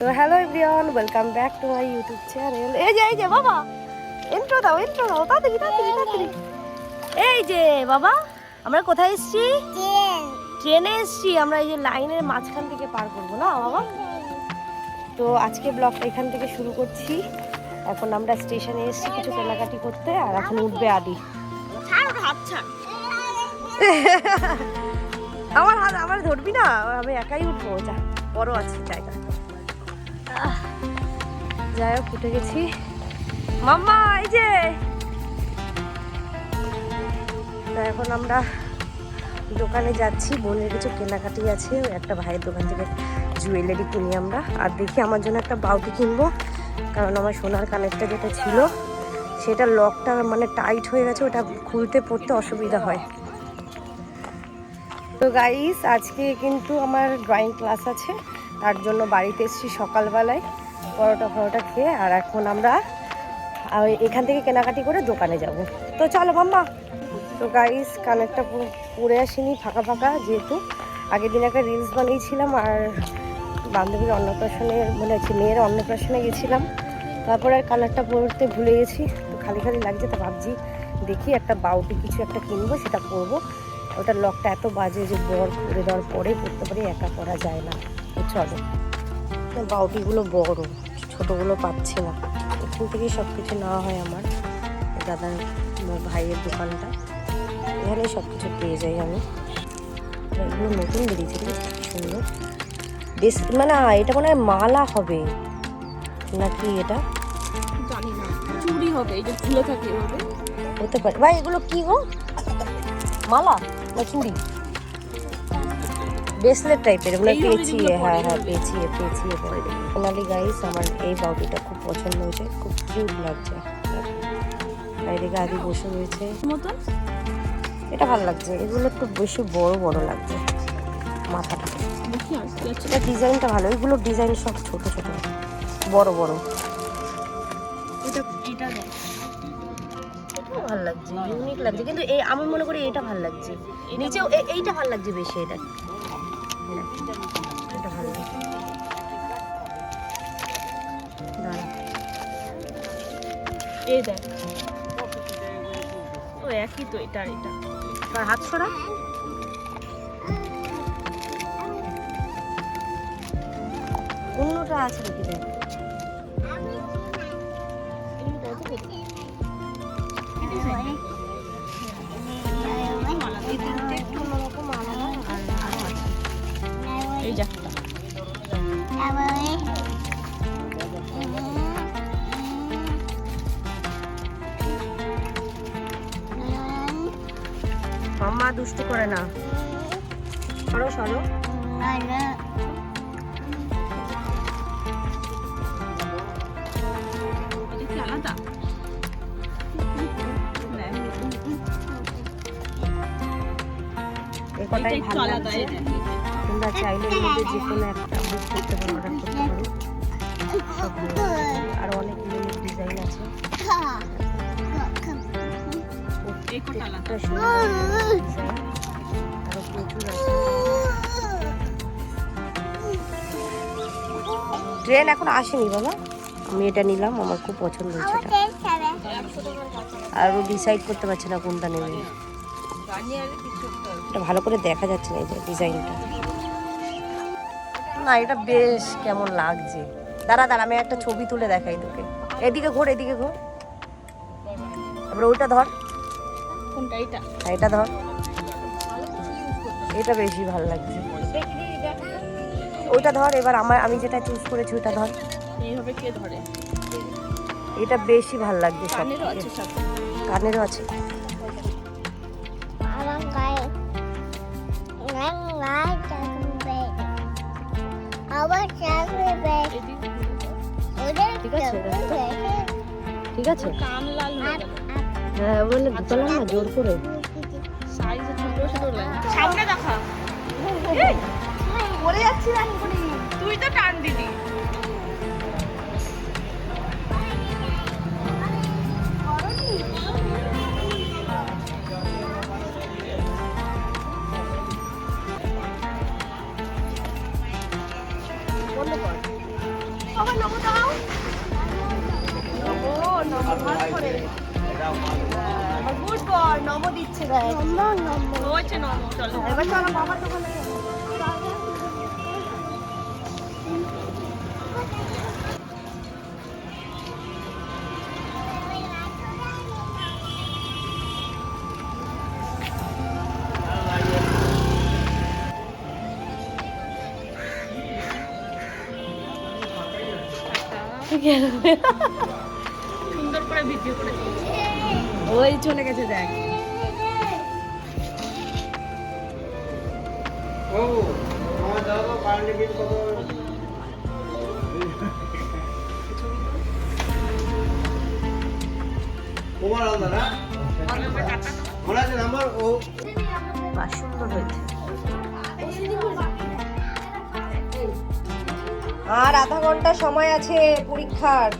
তো hello everyone, welcome back to my YouTube channel. এই যে বাবা, ইন্ট্রো দাও তাড়াতাড়ি। এই যে বাবা, আমরা কোথায় এসেছি? ট্রেনে এসেছি আমরা। এই যে লাইনের মাঝখান থেকে পার করবো না বাবা। তো আজকে ব্লগটা এখান থেকে শুরু করছি। এখন আমরা স্টেশনে এসেছি কিছু কেনাকাটি করতে, আর এখন উঠবে আদি। আমার ধরবি না, আমি একাই উঠবো, যা বড় আছে জায়গা। যাই হোক, উঠে গেছি মাম্মা। এই যে এখন আমরা দোকানে যাচ্ছি, বোনের কিছু কেনাকাটি আছে, একটা ভাইয়ের দোকান থেকে জুয়েলারি কিনি আমরা। আর দেখি আমার জন্য একটা বাউটি কিনবো, কারণ আমার সোনার কানেরটা যেটা ছিল সেটা লকটা মানে টাইট হয়ে গেছে, ওটা খুলতে পড়তে অসুবিধা হয়। তো গাইস, আজকে কিন্তু আমার ড্রয়িং ক্লাস আছে, তার জন্য বাড়িতে এসেছি সকালবেলায় পরোটা খেয়ে। আর এখন আমরা এখান থেকে কেনাকাটি করে দোকানে যাব। তো চলো মাম্মা। তো গাইস, কানেরটা পরে আসিনি, ফাঁকা যেহেতু আগের দিন একটা রিলস বানিয়েছিলাম, আর বান্ধবীর অন্নপ্রাশনে মানে মেয়ের অন্নপ্রাশনে গেছিলাম, তারপরে আর কানেরটা পরতে ভুলে গেছি। তো খালি লাগছে, তা ভাবছি দেখি একটা বাউটি কিছু একটা কিনবো, সেটা পরবো। ওটার লকটা এত বাজে যে বর করে দেওয়ার পরে পরতে পারি, একা পরা যায় না। তো চলো, বাউটিগুলো বড়, ছোটোগুলো পাচ্ছি না। এখান থেকেই সব কিছু নেওয়া হয় আমার দাদার ভাইয়ের দোকানটা, এখানেই সব কিছু পেয়ে যাই আমি। এগুলো নতুন বেরিয়েছে, সুন্দর বেশ। মানে এটা মনে হয় মালা হবে নাকি, এটা জানি না, চুড়ি হবে, এই যে ঝুলে থাকে এভাবে, হতে পারে। ভাই এগুলো কি গো, মালা না চুড়ি? ব্রেসলেট টাইপের, এগুলো পেঁচিয়ে। হ্যাঁ পেঁচিয়ে পরে। ফাইনালি গাইস, আমার এই বাউটিটা খুব পছন্দ হয়েছে, খুব কিউট লাগছে। এদিকে আদি বসে রয়েছে মতন, এটা ভালো লাগছে। এগুলো একটু বেশি বড় লাগছে মাথাটা। এটা ডিজাইনটা ভালো, এগুলো ডিজাইন সব ছোট বড়। এটা ভালো লাগছে, ইউনিক লাগছে, কিন্তু এই আমি মনে করি এটা ভালো লাগছে। নিচেও এইটা ভালো লাগছে বেশি, এটা ভালো লাগছে। এই দেখ, ও একই তো, এটা হাত ছড়া। অন্যটা আছে নাকি দেখ, এই যাকটা মাম্মা দুষ্টু করে না, সরো আলাদা। এই কটাই ভালো লাগছে। তোমরা চাইলে এর মধ্যে যে কোনো একটা বুক করতে পারো, অর্ডার করতে পারো। সব আর অনেক ইউনিক ডিজাইন আছে, প্রত্যেকটা সুন্দর ডিজাইন, আরো প্রচুর আছে। ট্রেন এখন আসেনি বাবা, আমি এটা নিলাম, আমার খুব পছন্দ হয়েছে এটা। আর ও ডিসাইড করতে পারছে না কোনটা নেবে, এটা ভালো করে দেখা যাচ্ছে না, এই যে ডিজাইনটা না, এটা বেশ কেমন লাগছে। দাঁড়া আমি একটা ছবি তুলে দেখাই তোকে। এদিকে ঘোর, তারপরে ওইটা ধর, কোনটা? এটা ধর, এটা বেশি ভালো লাগছে। ওইটা ধর, এবার আমি যেটা চুজ করেছি ওইটা ধর। এইভাবে কে ধরে? এটা বেশি ভালো লাগছে। সব কানেরও আছে। ঠিক আছে, কান লাল হয়ে গেল। হ্যাঁ বলে ঢুকালাম না জোর করে। সাইজে ছোট লাগে। সামনে দেখা, পড়ে যাচ্ছি না, তুই তো টান দিবি। বন্ধ কর। বাবা নমো দাও। নমো নমো ভালো করে। আমার গুড বয় নমো দিচ্ছে দেখ। নমো হয়েছে নমো, চলো। এবার চলো বাবার দোকানে যাবো। সুন্দর করে ভিডিও করে দিয়েছি। ওই চলে গেছে দেখ। ও আমার দাও তো কারেন্ট বিল কত তোমার আলাদা না মনে আছে নাম্বার ও বাহ সুন্দর হয়েছে। আর আধা ঘন্টা সময় আছে পরীক্ষার।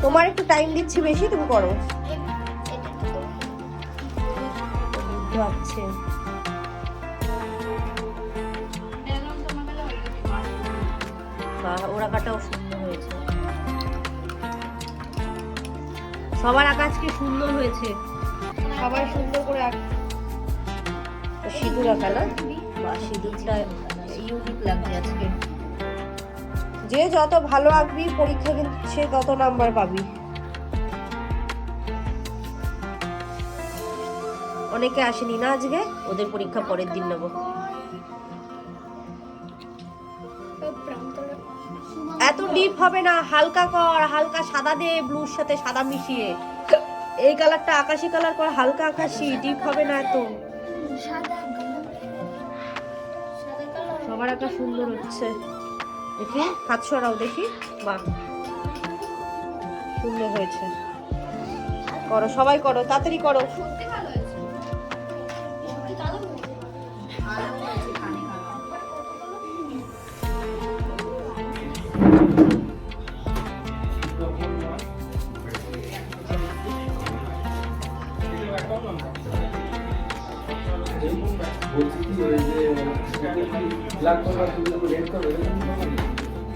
তোমার একটু টাইম দিচ্ছি বেশি, তুমি করো। আচ্ছা ওর আঁকাটাও সুন্দর হয়েছে। সবার আঁকা আজকে সুন্দর হয়েছে, সবাই সুন্দর করে সিঁদুর আঁকা না, বা সিঁদুরটা ইউনিক লাগছে আজকে। যে যত ভালো আঁকবি পরীক্ষা কিন্তু সে তত নাম্বার পাবি। অনেকে আসেনি না আজকে, ওদের পরীক্ষা পরের দিন নেবো। এত ডিপ হবে না, হালকা কর, হালকা সাদা দে, ব্লুর সাথে সাদা মিশিয়ে। এই কালারটা আকাশি কালার কর, হালকা আকাশি, ডিপ হবে না এত। সবার আঁকা সুন্দর হচ্ছে, দেখি হাত সরাও দেখি। বাহ সুন্দর হয়েছে, করো সবাই করো, তাড়াতাড়ি করো।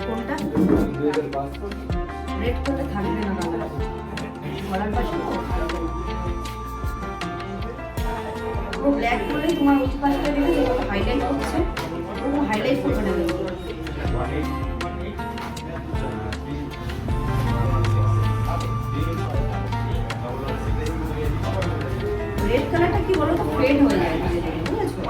কোনটা রেড করলে থাকবে না দাদা, গলার পাশে ও ব্ল্যাক করলে তোমার ওই পাশটা দেখে হাইলাইট হচ্ছে, ও হাইলাইট করবে না। রেড কালারটা কি বলো তো ফেড হয়ে যায় ধীরে ধীরে, বুঝেছো?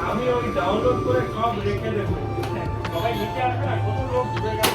আমি ওই ডাউনলোড করে সব রেখে দেবো, সবাই নিচে আসবে না, কত লোক ঘুরে গেল।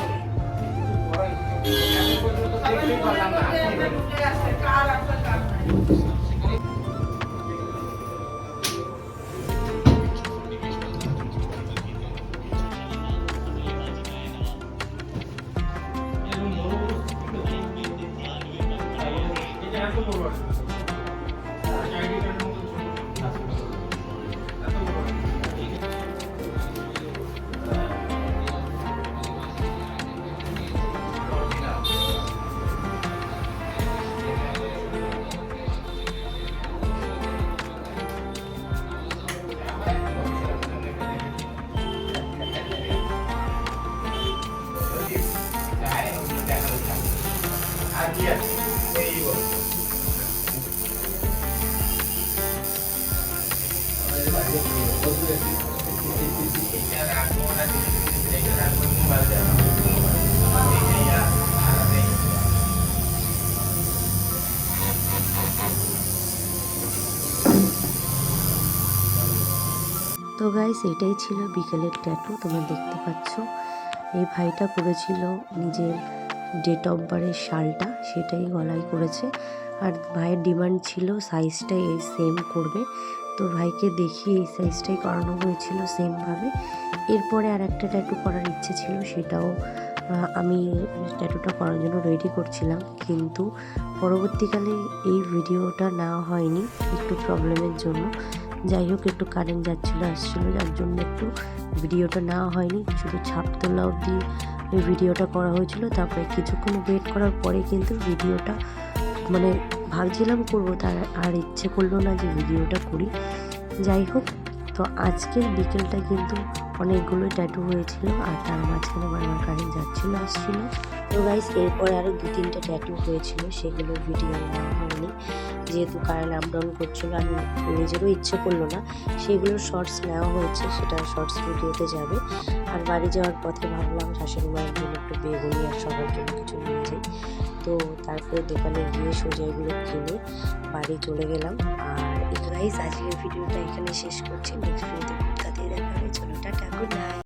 তো গাইস এটাই ছিল বিকেলের ট্যাটু, তোমরা দেখতে পাচ্ছ। এই ভাইটা করেছিল নিজের ডেট অফ বার্থের সালটা, সেটাই গলায় করেছে। আর ভাইয়ের ডিমান্ড ছিল সাইজটা এই সেম করবে, তো ভাইকে দেখিয়ে এই সাইজটাই করানো হয়েছিল সেমভাবে। এরপরে আর একটা ট্যাটু করার ইচ্ছে ছিল, সেটাও আমি ট্যাটুটা করার জন্য রেডি করছিলাম, কিন্তু পরবর্তীকালে এই ভিডিওটা নেওয়া হয়নি একটু প্রবলেমের জন্য। যাই হোক, একটু কারেন্ট যাচ্ছিলো আসছিলো, যার জন্য একটু ভিডিওটা নেওয়া হয়নি, শুধু ছাপ তোলা অবধি এই ভিডিওটা করা হয়েছিল। তারপরে কিছুক্ষণ ওয়েট করার পরে কিন্তু ভিডিওটা মানে ভাবছিলাম করবো, তার আর ইচ্ছে করলো না যে ভিডিওটা করি। যাই হোক, তো আজকের বিকেলটা কিন্তু অনেকগুলো ট্যাটু হয়েছিল, আর তার মাঝখানে বারবার কারেন্ট যাচ্ছিল আসছিল। তো গাইস, এরপরে আরও 2-3টে ট্যাটু হয়েছিল, সেগুলো ভিডিও নেওয়া হয়নি যেহেতু কারেন্ট আপ ডাউন করছিল, আর নিজেরও ইচ্ছে করলো না। সেগুলোর শর্টস নেওয়া হয়েছে, সেটা শর্টস ভিডিওতে যাবে। আর বাড়ি যাওয়ার পথে ভাবলাম শাশুড়ি মায়ের জন্য একটু বেগুনি আর সবার জন্য কিছু নিয়ে যাই। তো তারপরে দোকানে গিয়ে সোজা এগুলো কিনে বাড়ি চলে গেলাম। আর গাইস, আজকের ভিডিওটা এখানে শেষ করছি। নেক্সট ভিডিওতে দেখা হবে। চলো, টাটা, গুড নাইট।